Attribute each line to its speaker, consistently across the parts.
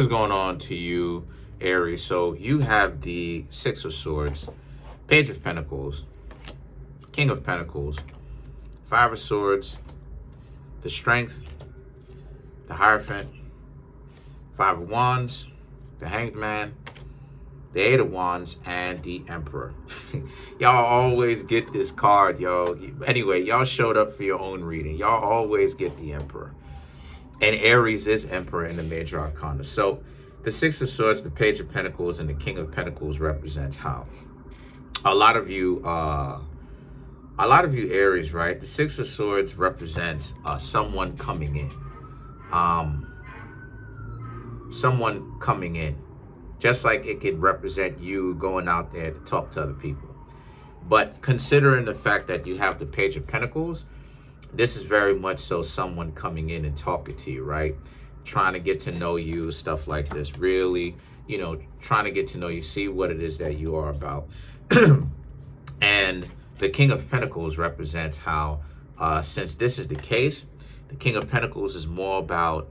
Speaker 1: What's going on to you, Aries? So you have the Six of Swords, Page of Pentacles, King of Pentacles, Five of Swords, the Strength, the Hierophant, Five of Wands, the Hanged Man, the Eight of Wands, and the Emperor. Y'all always get this card, yo. Anyway, y'all showed up for your own reading. Y'all always get the Emperor. And Aries is Emperor in the major arcana. So the Six of Swords, the Page of Pentacles, and the King of Pentacles represents how a lot of you Aries, right? The Six of Swords represents someone coming in. Someone coming in. Just like it could represent you going out there to talk to other people. But considering the fact that you have the Page of Pentacles, this is very much so someone coming in and talking to you, right? Trying to get to know you, stuff like this. Really, trying to get to know you, see what it is that you are about. And the King of Pentacles represents how, since this is the case, the King of Pentacles is more about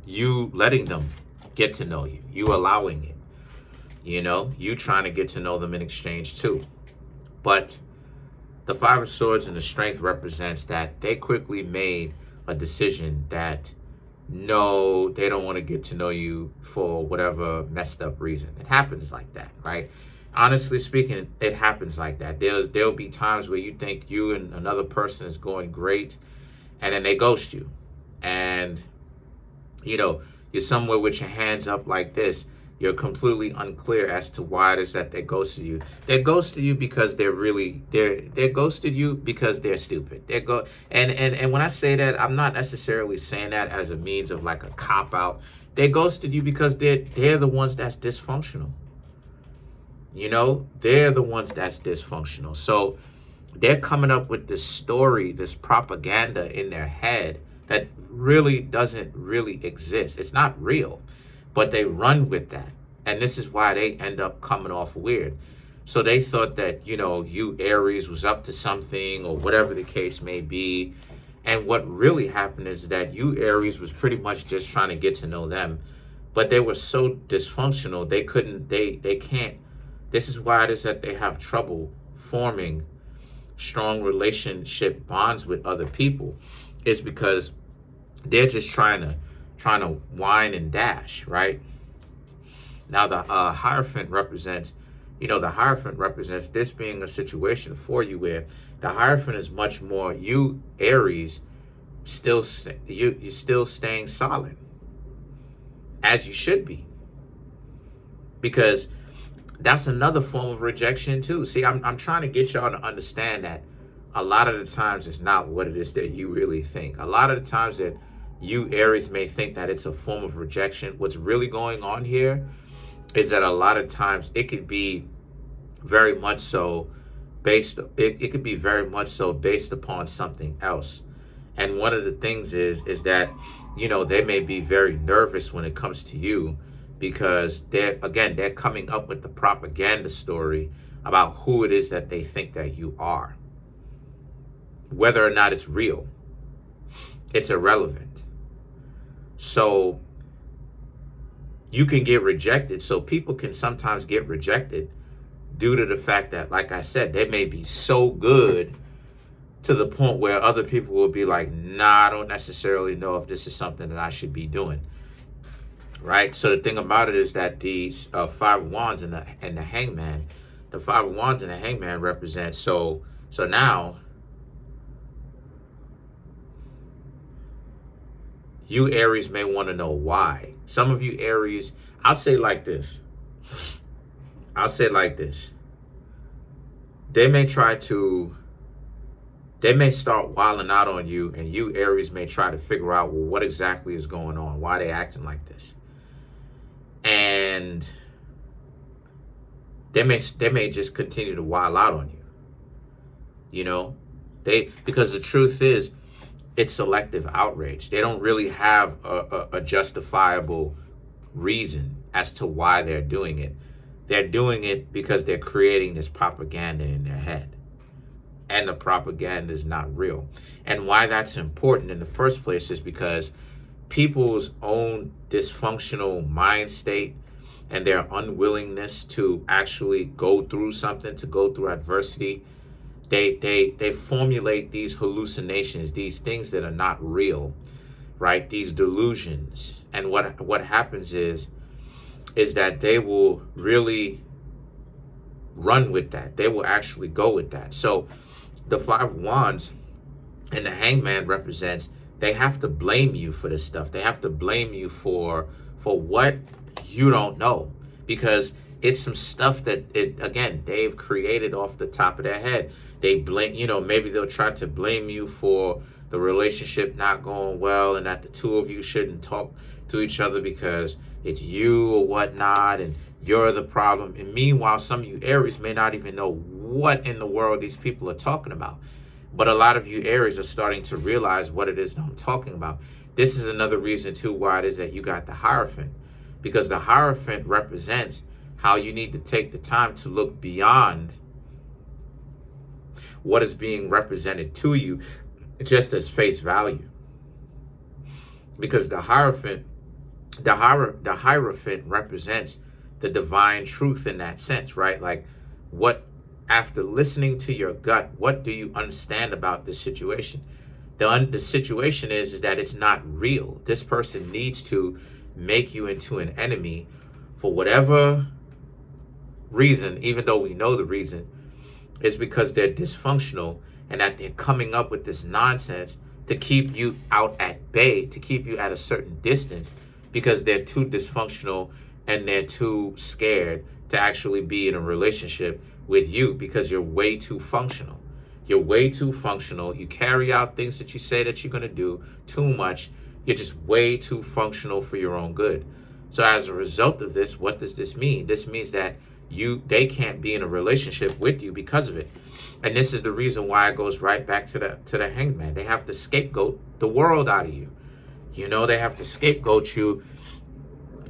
Speaker 1: you letting them get to know you, you allowing it, you trying to get to know them in exchange too. But the Five of Swords and the Strength represents that they quickly made a decision that no, they don't want to get to know you for whatever messed up reason. It happens like that, right? Honestly speaking, it happens like that. There'll be times where you think you and another person is going great, and then they ghost you. And, you're somewhere with your hands up like this. You're completely unclear as to why it is that they ghosted you. They ghosted you because they ghosted you because they're stupid. And when I say that, I'm not necessarily saying that as a means of like a cop out. They ghosted you because they're the ones that's dysfunctional. They're the ones that's dysfunctional. So they're coming up with this story, this propaganda in their head that really doesn't really exist. It's not real. But they run with that. And this is why they end up coming off weird. So they thought that, you Aries was up to something or whatever the case may be. And what really happened is that you Aries was pretty much just trying to get to know them. But they were so dysfunctional, they can't. This is why it is that they have trouble forming strong relationship bonds with other people. It's because they're just trying to whine and dash, right? Now the Hierophant represents, this being a situation for you where the Hierophant is much more you Aries, you're still staying solid, as you should be, because that's another form of rejection too. See, I'm trying to get y'all to understand that a lot of the times it's not what it is that you really think. A lot of the times that you Aries may think that it's a form of rejection. What's really going on here is that a lot of times it could be very much so based upon something else. And one of the things is that, they may be very nervous when it comes to you because they're coming up with the propaganda story about who it is that they think that you are. Whether or not it's real, it's irrelevant. So you can get rejected. So people can sometimes get rejected due to the fact that, like I said, they may be so good to the point where other people will be like, nah, I don't necessarily know if this is something that I should be doing. Right? So the thing about it is that these Five of Wands and the Hangman, the Five of Wands and the Hangman represent, so now you Aries may want to know why. Some of you Aries, I'll say like this. They may start wilding out on you, and you Aries may try to figure out, well, what exactly is going on? Why are they acting like this? And they may just continue to wild out on you. Because the truth is, it's selective outrage. They don't really have a justifiable reason as to why they're doing it. They're doing it because they're creating this propaganda in their head. And the propaganda is not real. And why that's important in the first place is because people's own dysfunctional mind state and their unwillingness to actually go through something, to go through adversity, they formulate these hallucinations, these things that are not real, right? These delusions. And what happens is that they will really run with that. They will actually go with that. So the Five of Wands and the Hangman represents, they have to blame you for this stuff. They have to blame you for what you don't know, because it's some stuff that again, they've created off the top of their head. They blame, maybe they'll try to blame you for the relationship not going well and that the two of you shouldn't talk to each other because it's you or whatnot and you're the problem. And meanwhile, some of you Aries may not even know what in the world these people are talking about. But a lot of you Aries are starting to realize what it is that I'm talking about. This is another reason too why it is that you got the Hierophant, because the Hierophant represents how you need to take the time to look beyond what is being represented to you just as face value. Because the Hierophant represents the divine truth in that sense, right? Like, what, after listening to your gut, what do you understand about this situation? The situation is that it's not real. This person needs to make you into an enemy for whatever reason, even though we know the reason is because they're dysfunctional and that they're coming up with this nonsense to keep you out at bay, to keep you at a certain distance, because they're too dysfunctional and they're too scared to actually be in a relationship with you because you're way too functional. You're way too functional. You carry out things that you say that you're going to do too much. You're just way too functional for your own good. So as a result of this, what does this mean? This means that they can't be in a relationship with you because of it. And this is the reason why it goes right back to the Hangman. They have to scapegoat the world out of you. They have to scapegoat you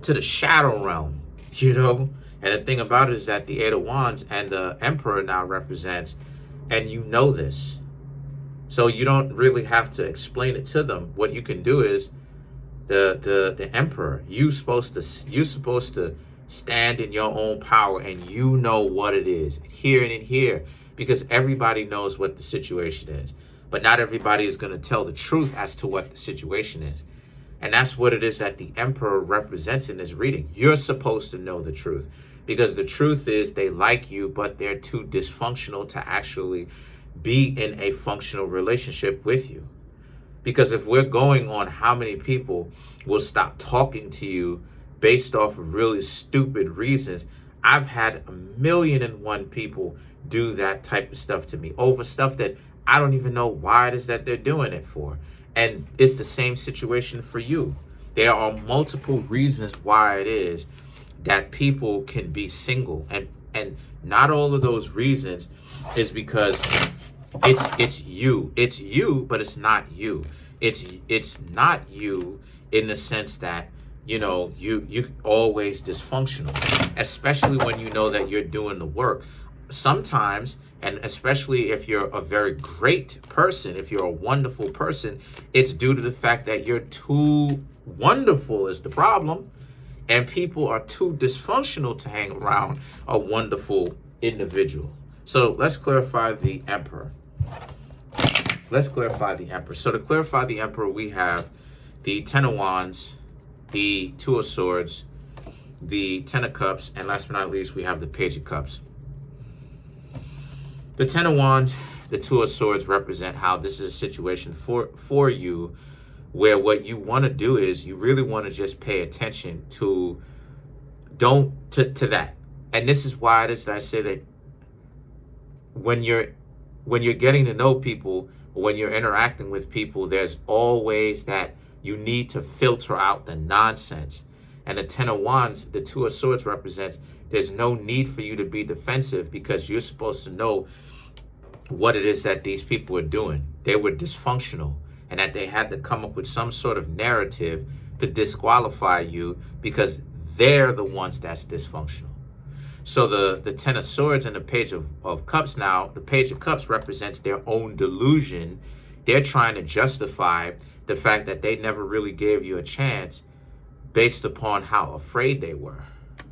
Speaker 1: to the shadow realm, And the thing about it is that the Eight of Wands and the Emperor now represents, and this. So you don't really have to explain it to them. What you can do is the Emperor, you're supposed to stand in your own power, and you know what it is, here and in here, because everybody knows what the situation is. But not everybody is going to tell the truth as to what the situation is. And that's what it is that the Emperor represents in this reading. You're supposed to know the truth, because the truth is they like you, but they're too dysfunctional to actually be in a functional relationship with you. Because if we're going on how many people will stop talking to you based off of really stupid reasons, I've had 1,000,001 people do that type of stuff to me over stuff that I don't even know why it is that they're doing it for. And it's the same situation for you. There are multiple reasons why it is that people can be single. And not all of those reasons is because it's you. It's you, but it's not you. It's not you in the sense that you're always dysfunctional, especially when you know that you're doing the work. Sometimes, and especially if you're a very great person, if you're a wonderful person, it's due to the fact that you're too wonderful is the problem, and people are too dysfunctional to hang around a wonderful individual. So let's clarify the Emperor. So to clarify the Emperor, we have the Ten of Wands, the Two of Swords, the Ten of Cups, and last but not least, we have the Page of Cups. The Ten of Wands, the Two of Swords represent how this is a situation for you where what you want to do is you really want to just pay attention to that. And this is why it is that I say that when you're getting to know people, when you're interacting with people, there's always that you need to filter out the nonsense. And the Ten of Wands, the Two of Swords represents there's no need for you to be defensive, because you're supposed to know what it is that these people are doing. They were dysfunctional, and that they had to come up with some sort of narrative to disqualify you because they're the ones that's dysfunctional. So the Ten of Swords and the Page of Cups now, the Page of Cups represents their own delusion. They're trying to justify the fact that they never really gave you a chance based upon how afraid they were.